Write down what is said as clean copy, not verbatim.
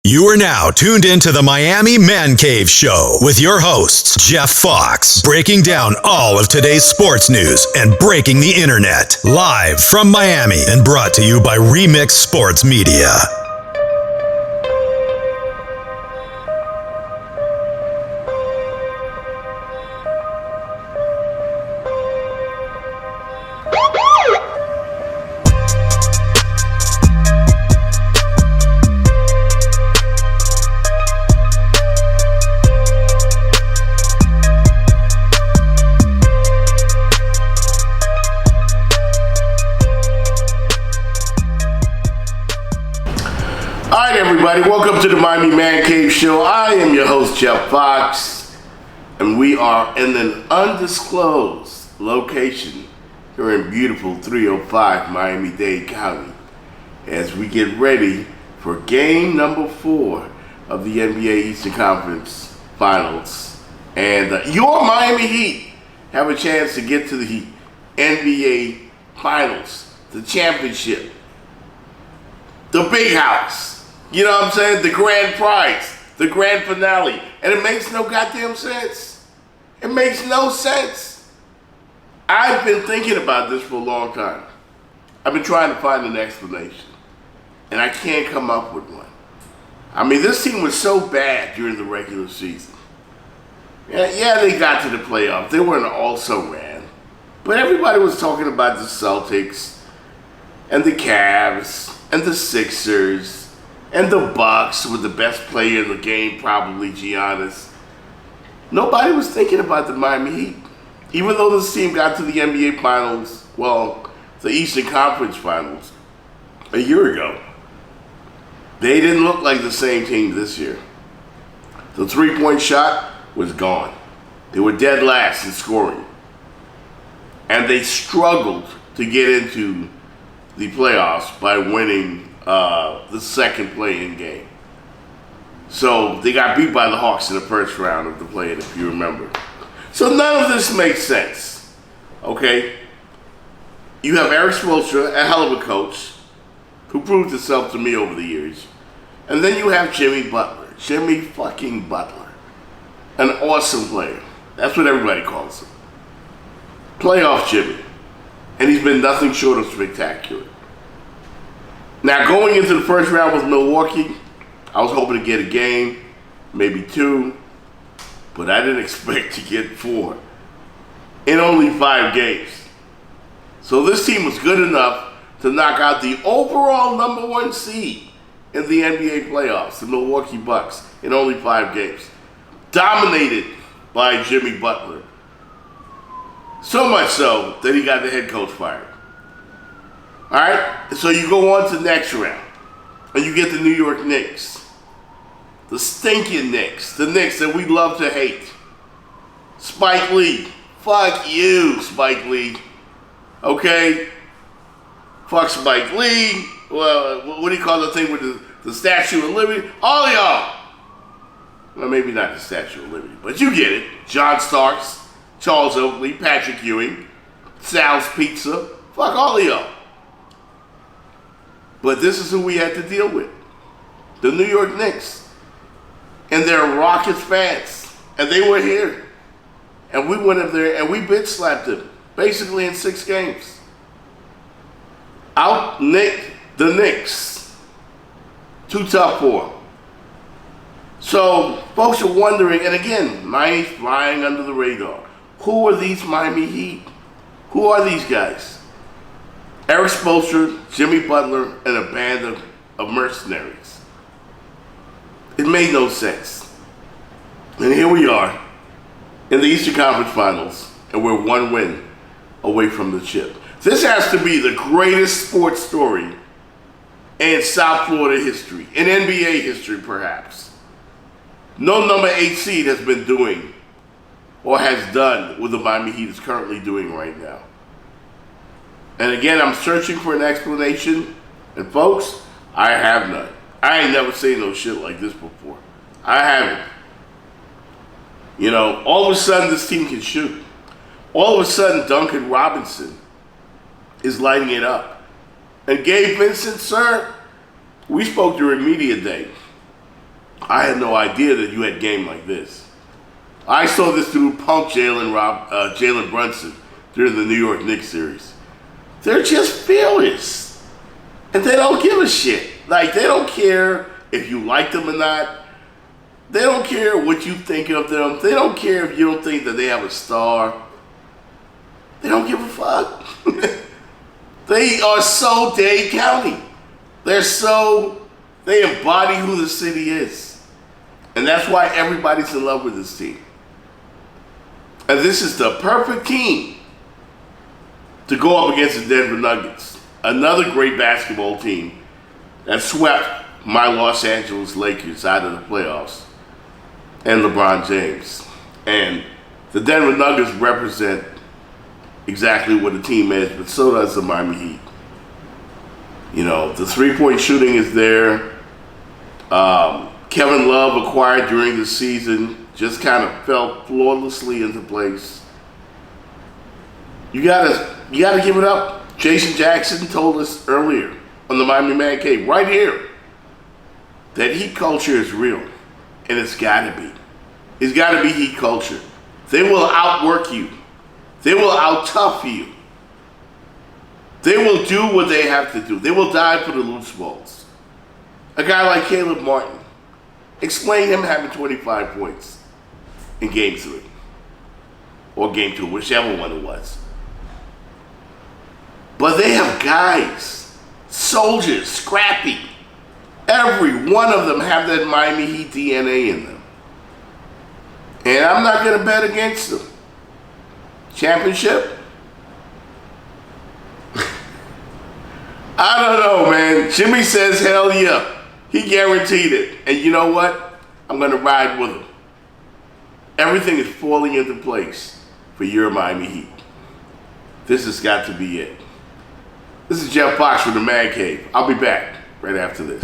You are now tuned into the Miami ManCave Show with your hosts, Jeff Fox, breaking down all of today's sports news and breaking the internet. Live from Miami and brought to you by Remix Sports Media. Welcome to the Miami ManCave Show. I am your host, Jeff Fox, and we are in an undisclosed location here in beautiful 305 Miami-Dade County as we get ready for game number 4 of the NBA Eastern Conference Finals. And your Miami Heat have a chance to get to the NBA Finals, the championship, the big house. You know what I'm saying? The grand prize, the grand finale. And it makes no goddamn sense. It makes no sense. I've been thinking about this for a long time. I've been trying to find an explanation. And I can't come up with one. I mean, this team was so bad during the regular season. Yeah, they got to the playoffs. They weren't also ran. But everybody was talking about the Celtics and the Cavs and the Sixers. And the Bucks were the best player in the game, probably Giannis. Nobody was thinking about the Miami Heat. Even though this team got to the NBA Finals, well, the Eastern Conference Finals, a year ago, they didn't look like the same team this year. The three-point shot was gone. They were dead last in scoring. And they struggled to get into the playoffs by winning the second play-in game. So they got beat by the Hawks in the first round of the play-in, if you remember. So none of this makes sense, okay? You have Erik Spoelstra, a hell of a coach, who proved himself to me over the years. And then you have Jimmy Butler, Jimmy fucking Butler, an awesome player. That's what everybody calls him. Playoff Jimmy. And he's been nothing short of spectacular. Now, going into the first round with Milwaukee, I was hoping to get a game, maybe 2, but I didn't expect to get 4 in only 5 games. So this team was good enough to knock out the overall number 1 seed in the NBA playoffs, the Milwaukee Bucks, in only 5 games. Dominated by Jimmy Butler. So much so that he got the head coach fired. All right, so you go on to the next round, and you get the New York Knicks. The stinking Knicks, the Knicks that we love to hate. Spike Lee, fuck you, Spike Lee. Okay? Fuck Spike Lee. Well, what do you call the thing with the Statue of Liberty? All of y'all. Well, maybe not the Statue of Liberty, but you get it. John Starks, Charles Oakley, Patrick Ewing, Sal's Pizza. Fuck all of y'all. But this is who we had to deal with. The New York Knicks. And their Rockets fans. And they were here. And we went up there and we bitch slapped them. Basically in 6 games. Out-nicked the Knicks. Too tough for them. So, folks are wondering, and again, Miami's flying under the radar. Who are these Miami Heat? Who are these guys? Erik Spoelstra, Jimmy Butler, and a band of mercenaries. It made no sense. And here we are in the Eastern Conference Finals, and we're 1 win away from the chip. This has to be the greatest sports story in South Florida history, in NBA history perhaps. No number 8 seed has been doing or has done what the Miami Heat is currently doing right now. And again, I'm searching for an explanation. And folks, I have none. I ain't never seen no shit like this before. I haven't. You know, all of a sudden this team can shoot. All of a sudden Duncan Robinson is lighting it up. And Gabe Vincent, sir, we spoke during media day. I had no idea that you had game like this. I saw this dude punk Jalen Brunson during the New York Knicks series. They're just fearless. And they don't give a shit. Like, they don't care if you like them or not. They don't care what you think of them. They don't care if you don't think that they have a star. They don't give a fuck. They are so Dade County. They embody who the city is. And that's why everybody's in love with this team. And this is the perfect team to go up against the Denver Nuggets. Another great basketball team that swept my Los Angeles Lakers out of the playoffs and LeBron James. And the Denver Nuggets represent exactly what the team is, but so does the Miami Heat. You know, the three-point shooting is there. Kevin Love, acquired during the season, just kind of fell flawlessly into place. You gotta give it up. Jason Jackson told us earlier on the Miami Man Cave, right here, that Heat culture is real, and it's gotta be. It's gotta be Heat culture. They will outwork you. They will out-tough you. They will do what they have to do. They will die for the loose balls. A guy like Caleb Martin, explain him having 25 points in Game 3. Or Game 2, whichever one it was. But they have guys, soldiers, scrappy. Every one of them have that Miami Heat DNA in them. And I'm not going to bet against them. Championship? I don't know, man. Jimmy says hell yeah. He guaranteed it. And you know what? I'm going to ride with him. Everything is falling into place for your Miami Heat. This has got to be it. This is Jeff Fox from the Man Cave. I'll be back right after this.